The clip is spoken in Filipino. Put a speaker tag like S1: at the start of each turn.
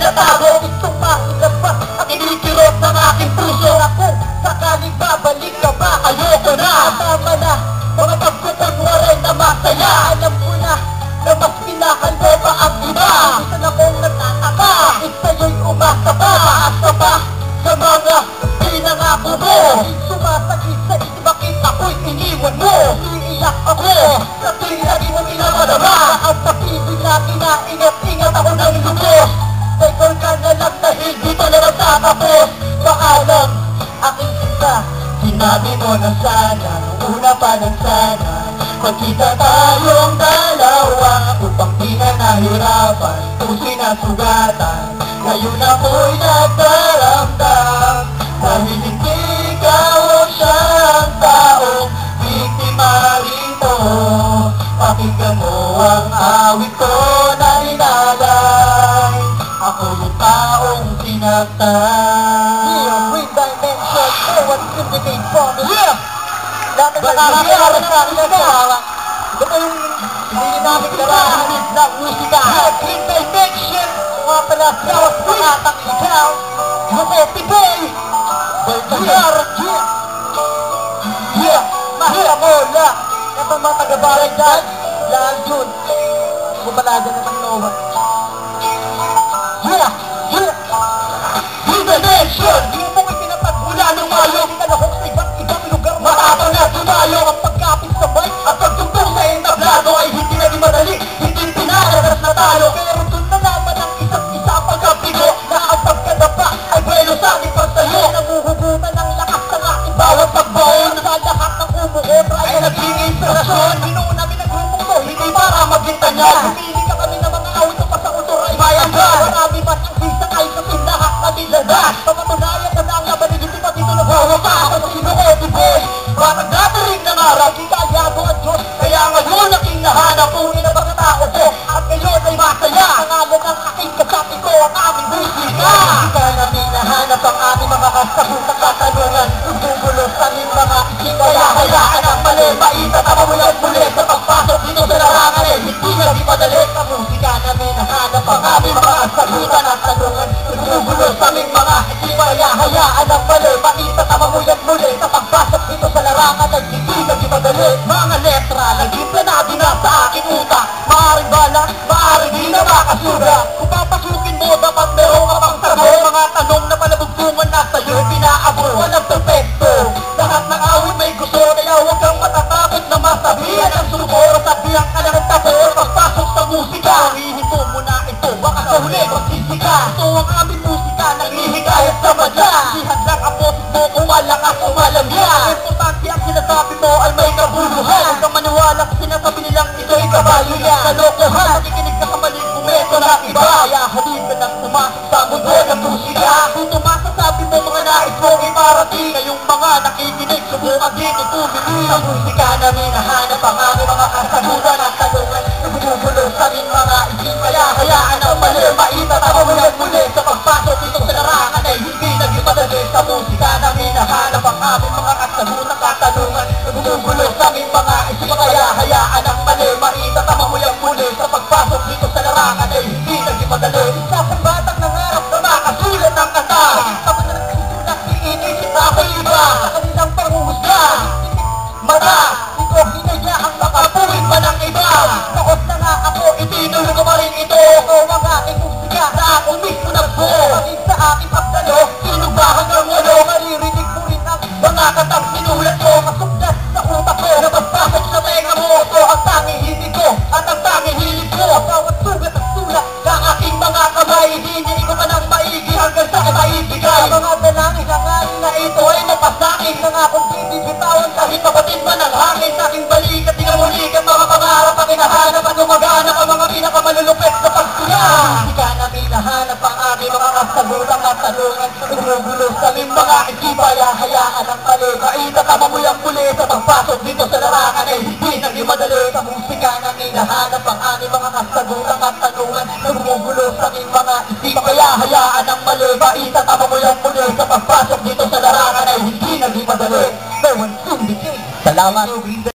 S1: tinatago. Gustong mailabas ang inikirot ng aking puso. Ako, sakaling babalik ka ba? Ayoko na. Tama na, mga pagkukunwarin na masaya. Alam ko na mas minahal mo pa ang iba. Isa na kong nagtataka, bakit sa'yo'y umasa pa? Asa pa sa mga pinangako mo? Sumasakit sa isip, bakit ako'y iniwan mo? Iiyak ako sa tuwing lagi mo pinapadama. Ang pag-ibig na inaingat-ingat ako ng lubos. Taykol ka na lang dahil dito na nagtatapos. Paalam, aking isa, sinabi mo na sana, una pa ng sana, magkita tayong dalawa upang di na nahirapan, puso'y nasugatan. Ngayon ako'y nagdaramdam dahil hindi ikaw siyang taong biktima rito. Pakinggan mo ang awit ko na inalay, ako yung taong sinaktan. With dimension, no one indicate promise. Dati nakakakilala sa akin ang kahawa. Ito yung hindi namin kailangan ng musika. With dimension, mga pala siyawas makatang ikaw. Lukote boy! Baltasar! Mahira mo lang! Ito mga taga-baray dyan, lahat yun. Bumalaga na ng Noah. With dimension! Di mo ko'y pinapagmula ng mayo. Hindi ka lahok sa ibang lugar. Matapang na tumayo ang pagkapit sa mic at pagtugtog sa entablado ay hindi naging madali, hindi pinararas na talo. Pero dun nalaman ang isa't isa ang pagkabigo na ang pagkadapa ay buwelo sa aking pagtayo. Namuhugutan ng lakas ng aking bawat pagbaon. Sa lahat ng umuot ay naging inspirasyon. Binuo namin ang grupong to, hindi para maging tanya. Pumili ka kami ng mga awit o pasautor ay bayan ka. Marami man ang bisa ay kasi lahat na niladas. Pagkatunayan ka na ang laban, hindi pa dito nagwawa. Ako sa sinukote boy, bakit dadaling ng araw, di kayado ang Diyos. Kaya ngayon aking nahanap, tunay na pagkatao ko, at ngayon ay masaya. Nangalan ng aking kasapi ko, ang aming musika. Di ka namin nahanap ang aming mga kasagutan katanungan. Tumulo sa aming mga isip, kaya hayaan ang mali. Maitatama mo yan muli sa pagpasok dito sa larangan eh, hindi na di madali. Sa musika namin nahanap ang aming mga kasagutan at tanungan. Tumulo sa aming mga isip, kaya hayaan ang mali. Maitatama mo yan muli sa pagpasok dito sa larangan ay hindi naging madali. Mga letra, naging planado na sa aking utak. Maaring bala, maaring di na makasura. Kung papasukin mo, dapat meron ka pang sagot. Mga tanong na palabugtungan na sa'yo, pinaabot. Walang perfecto, lahat ng awit may gusto. Kaya huwag kang matatakot na masabihan ang suko. Sabihan ka ng tapos, pagpasok sa musika. Hihinto mo na ito, baka sa huli magsisika. Ito ang aming musika, naghihikayat sa madya. Sihad lang ang boses mo kung malakas o malamya. Importante ang sinasabi mo ay may kabuluhan. Huwag kang maniwala kung sinasabi nilang ito'y kabayo niya. Kalokohan, nakikinig ka sa maling komento ng iba. Kaya halin ka nang pumasok sa mundo ng musika. Kung tumasasabi mo mga nais mo ay parating. Kayong mga nakikinig, subukan dito tumili. Sa musika namin nahanap ang aming mga kasagutan at tanungan. Nagbubulo sa aming mga isip, kaya hayaan ang mali. Maitatama mo yan muli sa pagpasok dito sa larangan ay hindi naging madali. Sa musika namin nahanap ang aming mga kasagutan at tanungan. Nagbubulo sa aming mga isip, kaya hayaan ang mali. Maitatama mo yan muli sa pagpasok dito sa larangan ay hindi naging madali. Isa kong batang nangarap na makasulat ng kanta. Tapos na nagsusulat, iinisip na ako iba. Sa kanilang panguhusga, mata, ito hinayaan makapuwin pa ng iba. Nakot na nga ako, itinuloy ko pa rin ito. Ikaw ang aking musika na ako mismo nagbuo. Pagin sa aking pagdalo, sino ba hanggang walo? Maririnig mo rin ang mga katang sinulat ko. Masuklat sa utak ko, napagpasok sa tenga mo. Ito ang tanging hilig ko at ang tanging hilig ko. Bawat sugat at sulat ng aking mga kamay, hindi ko pa nang maigi hanggang sa maibigay. Mga dalangin ang aking na ito ay napasakin. Nangakong bibitawan kahit mabatid man ang hangin. Sa aking balikat, di ka muli ka mga pangarap ang hinahanap at gumaganap ang mga pinakamalulupit sa pagtula. Hindi ka namin nahanap ang aming mga kasagutan at tanungan. Nagbubulo sa aming mga isip, kaya hayaan ang mali. Maitatama mo yung muli sa pagpasok dito sa larangan ay hindi naging madali. Sa musika namin nahanap ang aming mga kasagutan at tanungan. Nagbubulo sa aming mga isip, kaya hayaan ang mali. Maitatama mo yung muli sa pagpasok dito sa larangan ay hindi naging madali. Salamat.